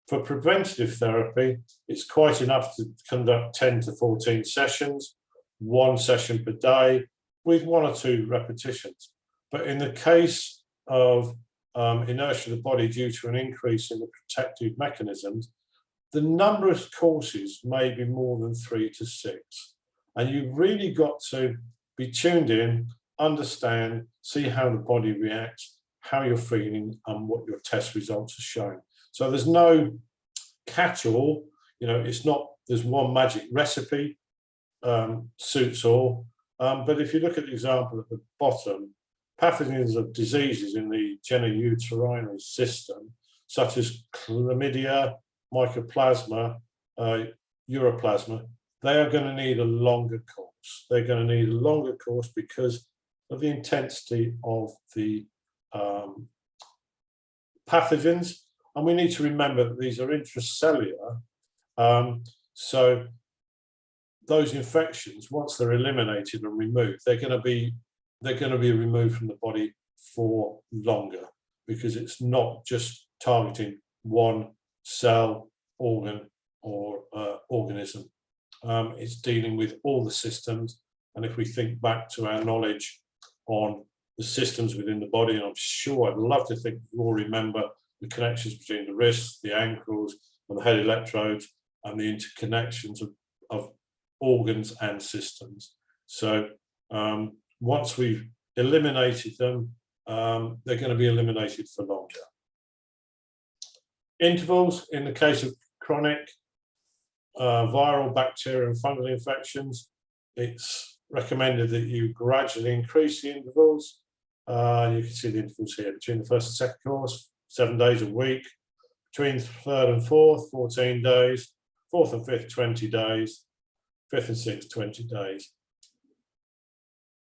S1: for preventative therapy, it's quite enough to conduct 10 to 14 sessions, 1 session per day, with 1 or 2 repetitions. But in the case of inertia of the body due to an increase in the protective mechanisms, the number of courses may be more than 3 to 6. And you've really got to be tuned in, understand, see how the body reacts, how you're feeling, and what your test results are showing. So there's no catch-all, you know, it's not, there's one magic recipe, suits all. But if you look at the example at the bottom, pathogens of diseases in the genitourinary system, such as chlamydia, mycoplasma, uroplasma, they are going to need a longer course. They're going to need a longer course because of the intensity of the pathogens. And we need to remember that these are intracellular. So those infections, once they're eliminated and removed, they're going to be removed from the body for longer, because it's not just targeting one cell, organ, or organism. It's dealing with all the systems. And if we think back to our knowledge on the systems within the body, and I'm sure I'd love to think you all remember the connections between the wrists, the ankles, and the head electrodes, and the interconnections of organs and systems. So once we've eliminated them, they're going to be eliminated for longer. Intervals, in the case of chronic viral, bacterial, and fungal infections, it's recommended that you gradually increase the intervals. You can see the intervals here between the first and second course, 7 days a week, between third and fourth, 14 days, fourth and fifth, 20 days, fifth and sixth, 20 days.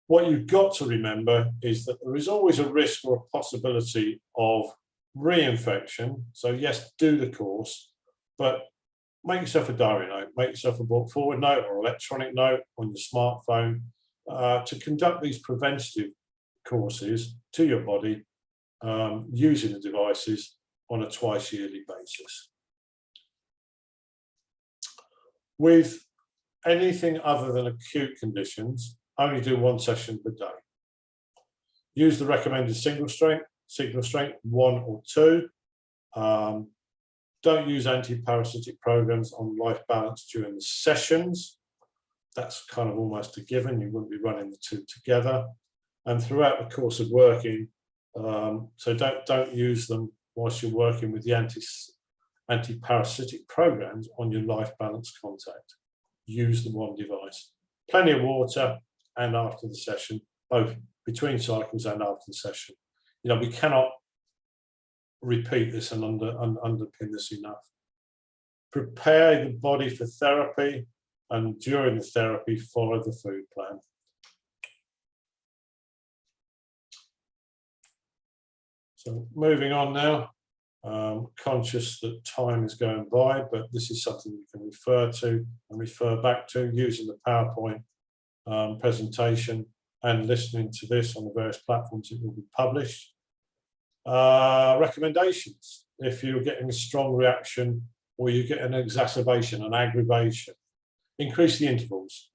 S1: What you've got to remember is that there is always a risk or a possibility of reinfection. So yes, do the course, but make yourself a diary note, make yourself a brought forward note or electronic note on your smartphone to conduct these preventative courses to your body using the devices on a twice yearly basis. With anything other than acute conditions, only do 1 session per day. Use the recommended signal strength 1 or 2. Don't use anti-parasitic programs on life balance during the sessions. That's kind of almost a given. You wouldn't be running the 2 together. And throughout the course of working, so don't use them whilst you're working with the anti-parasitic programs on your life balance contact. Use the one device. Plenty of water, and after the session, both between cycles and after the session. You know, we cannot repeat this and underpin this enough. Prepare the body for therapy, and during the therapy, follow the food plan. So moving on now, conscious that time is going by, but this is something you can refer to and refer back to using the PowerPoint presentation and listening to this on the various platforms it will be published. Recommendations: if you're getting a strong reaction or you get an exacerbation, an aggravation, increase the intervals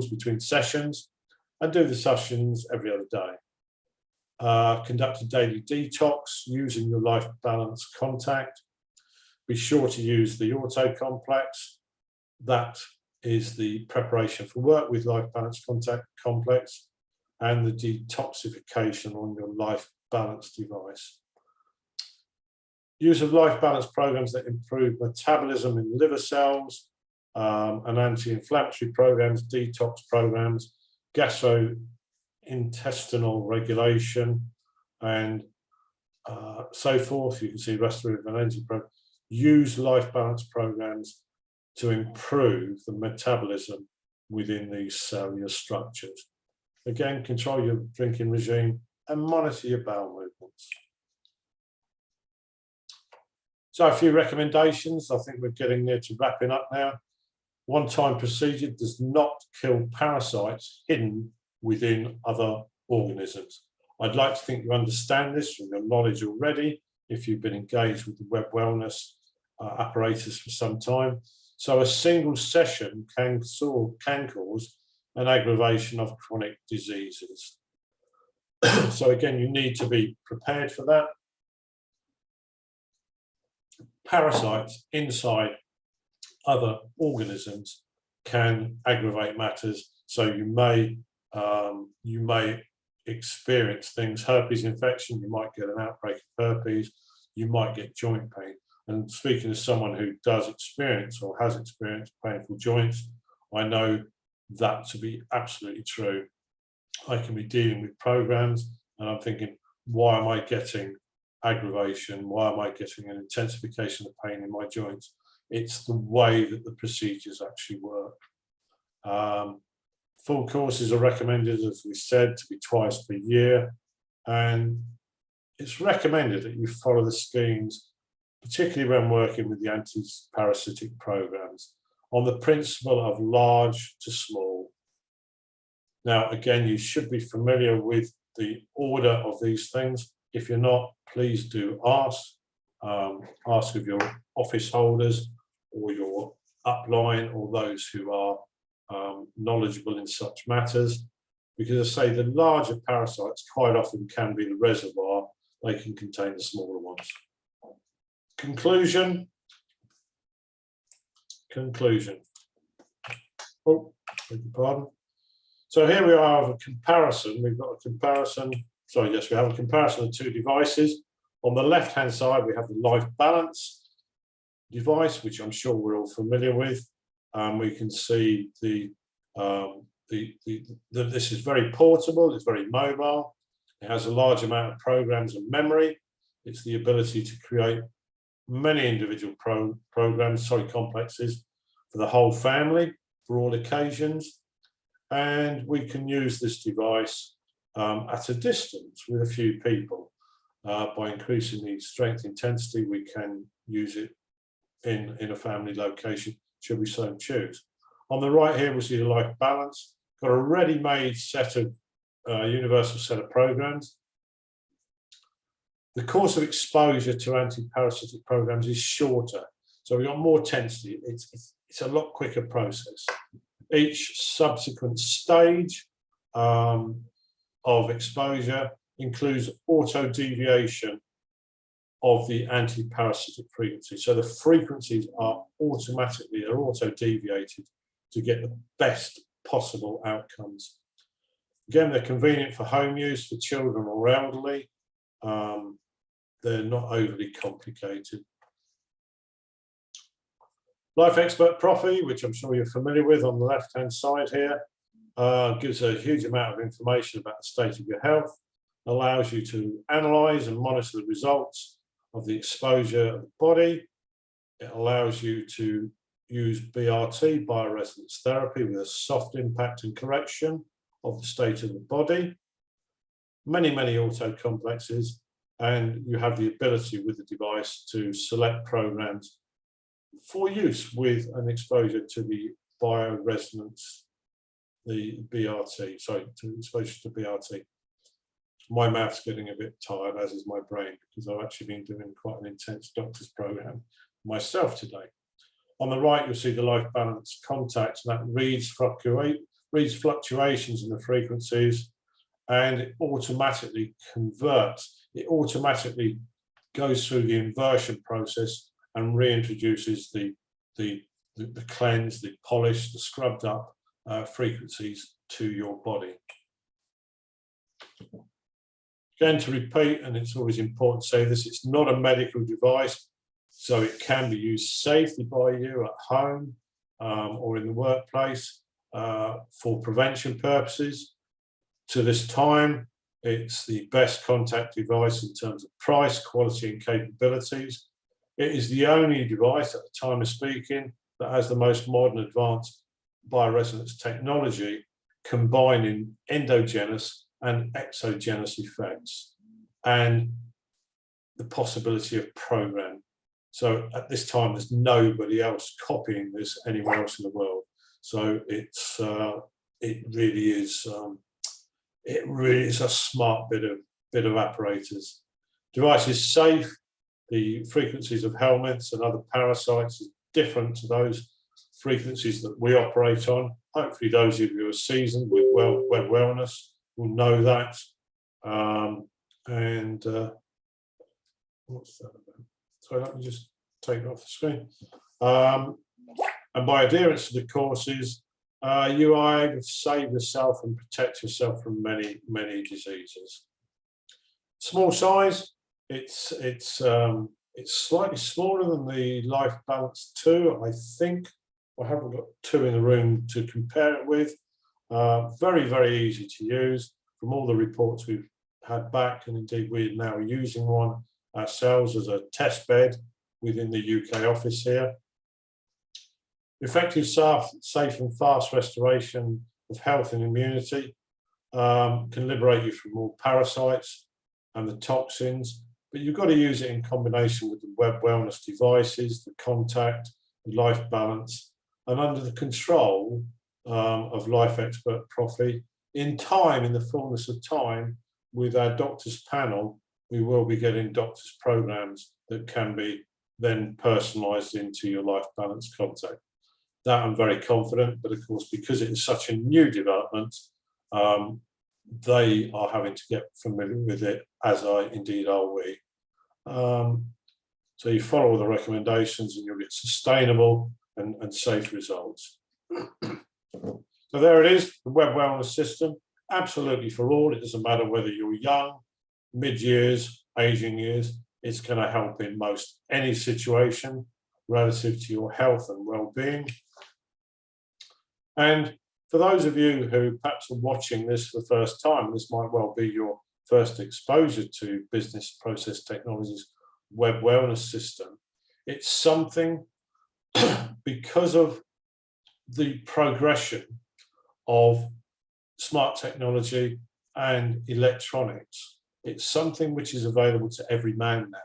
S1: between sessions, and do the sessions every other day. Conduct a daily detox using your life balance contact. Be sure to use the auto complex. That is the preparation for work with life balance contact complex, and the detoxification on your life balance device. Use of life balance programs that improve metabolism in liver cells, and anti-inflammatory programs, detox programs, gastrointestinal regulation, and so forth. You can see restorative and energy programs. Use life balance programs to improve the metabolism within these cellular structures. Again, control your drinking regime and monitor your bowel movements. So a few recommendations. I think we're getting near to wrapping up now. One-time procedure does not kill parasites hidden within other organisms. I'd like to think you understand this from your knowledge already, if you've been engaged with the WebWellness apparatus for some time. So a single session can cause an aggravation of chronic diseases. So again, you need to be prepared for that. Parasites inside other organisms can aggravate matters. So you may experience things, herpes infection, you might get an outbreak of herpes, you might get joint pain. And speaking as someone who does experience or has experienced painful joints, I know that to be absolutely true. I can be dealing with programs and I'm thinking, why am I getting aggravation? Why am I getting an intensification of pain in my joints? It's the way that the procedures actually work. Full courses are recommended, as we said, to be twice per year. And it's recommended that you follow the schemes, particularly when working with the anti-parasitic programs, on the principle of large to small. Now, again, you should be familiar with the order of these things. If you're not, please do ask. Ask of your office holders or your upline or those who are knowledgeable in such matters. Because I say the larger parasites quite often can be the reservoir, they can contain the smaller ones. Conclusion. Oh, beg your pardon. So here we are with a comparison. We've got a comparison. Sorry, yes, we have a comparison of two devices. On the left-hand side, we have the Life Balance device, which I'm sure we're all familiar with. We can see this is very portable, it's very mobile. It has a large amount of programs and memory. It's the ability to create many individual complexes for the whole family, for all occasions. And we can use this device at a distance with a few people. By increasing the strength intensity, we can use it in a family location, should we so choose. On the right here, we see the Life Balance. Got a ready-made set of universal set of programs. The course of exposure to anti-parasitic programs is shorter, so we've got more intensity. It's a lot quicker process. Each subsequent stage of exposure includes auto-deviation of the anti-parasitic frequency. So the frequencies are auto-deviated to get the best possible outcomes. Again, they're convenient for home use for children or elderly. They're not overly complicated. Life Expert Profi, which I'm sure you're familiar with on the left-hand side here, gives a huge amount of information about the state of your health, allows you to analyze and monitor the results of the exposure of the body. It allows you to use BRT, bioresonance therapy, with a soft impact and correction of the state of the body. Many, many auto-complexes, and you have the ability with the device to select programs for use with an exposure to the bioresonance, the BRT, sorry, to exposure to BRT. My mouth's getting a bit tired, as is my brain, because I've actually been doing quite an intense doctor's program myself today. On the right, you'll see the Life Balance Contact, and that reads fluctuations in the frequencies, and it automatically converts. It automatically goes through the inversion process and reintroduces the cleansed, the polished, the scrubbed up frequencies to your body. Again, to repeat, and it's always important to say this, it's not a medical device, so it can be used safely by you at home or in the workplace for prevention purposes. To this time, it's the best contact device in terms of price, quality, and capabilities. It is the only device at the time of speaking that has the most modern advanced bioresonance technology, combining endogenous and exogenous effects and the possibility of programming. So at this time, there's nobody else copying this anywhere else in the world. So it really is a smart bit of apparatus. Device is safe. The frequencies of helminths and other parasites are different to those frequencies that we operate on. Hopefully those of you who are seasoned with WebWellness will know that. What's that about? So let me just take it off the screen. And by adherence to the courses, you are able to save yourself and protect yourself from many, many diseases. Small size, it's slightly smaller than the Life Balance 2, I think. I haven't got 2 in the room to compare it with. Very, very easy to use. From all the reports we've had back, and indeed we're now using one ourselves as a test bed within the UK office here. Effective, safe and fast restoration of health and immunity can liberate you from all parasites and the toxins, but you've got to use it in combination with the WebWellness devices, the contact, the Life Balance, and under the control of Life Expert Profi. In time, in the fullness of time, with our doctors panel, we will be getting doctors programs that can be then personalized into your Life Balance contact. That I'm very confident, but of course, because it is such a new development, they are having to get familiar with it, as indeed are we. So you follow all the recommendations and you'll get sustainable and safe results. So there it is, the WebWellness system, absolutely for all. It doesn't matter whether you're young, mid-years, aging years, it's going to help in most any situation relative to your health and well-being. And for those of you who perhaps are watching this for the first time, this might well be your first exposure to Business Process Technologies Web Wellness system. It's something because of the progression of smart technology and electronics. It's something which is available to every man now.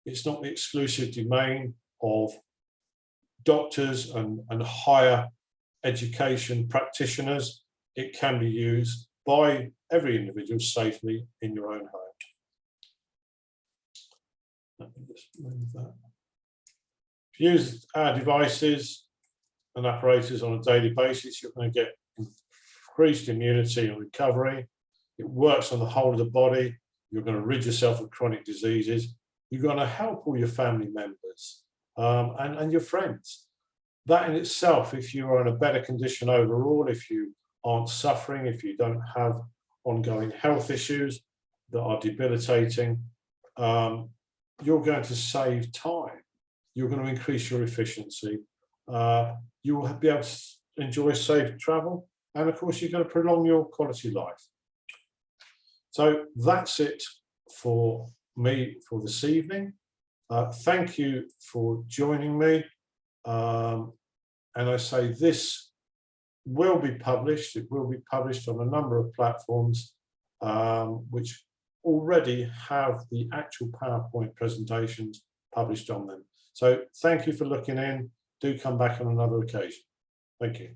S1: It's not the exclusive domain of doctors and higher education practitioners. It can be used by every individual safely in your own home. Let me just move that. If you use our devices and apparatus on a daily basis, you're going to get increased immunity and recovery. It works on the whole of the body. You're going to rid yourself of chronic diseases. You're going to help all your family members and your friends. That in itself, if you are in a better condition overall, if you aren't suffering, if you don't have ongoing health issues that are debilitating, you're going to save time. You're going to increase your efficiency. You will be able to enjoy safe travel. And of course, you're going to prolong your quality life. So that's it for me for this evening. Thank you for joining me. And I say this will be published. It will be published on a number of platforms which already have the actual PowerPoint presentations published on them. So thank you for looking in. Do come back on another occasion. Thank you.